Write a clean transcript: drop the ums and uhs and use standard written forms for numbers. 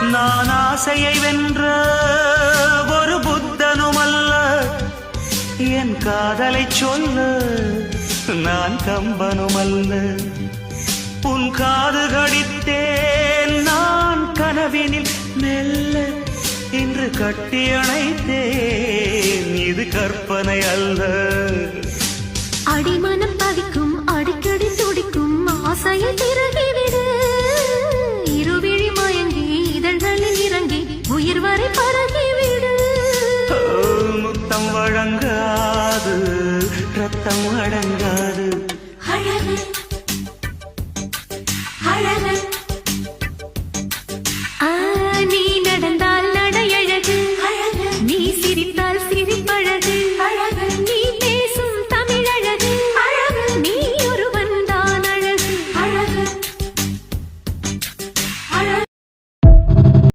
நான் ஆசையை வென்ற ஒரு புத்தனுமல்ல, என் காதலை சொல்ல நான் கம்பனுமல்ல. உன் காது கடித்தேன் நான் கனவினில் மெல்ல, இன்று கட்டி அணைத்தேன் இது கற்பனை அல்ல. அடிமனம் பதிக்கும் அடிக்கடி துடிக்கும் ஆசையை திறகிவிடு, இருவிழி மயங்கி இதழ்களில் இறங்கி உயிர் வரை பரகிவிடு. முத்தம் வழங்காது ரத்தம் அடங்காது. அழகு அழகு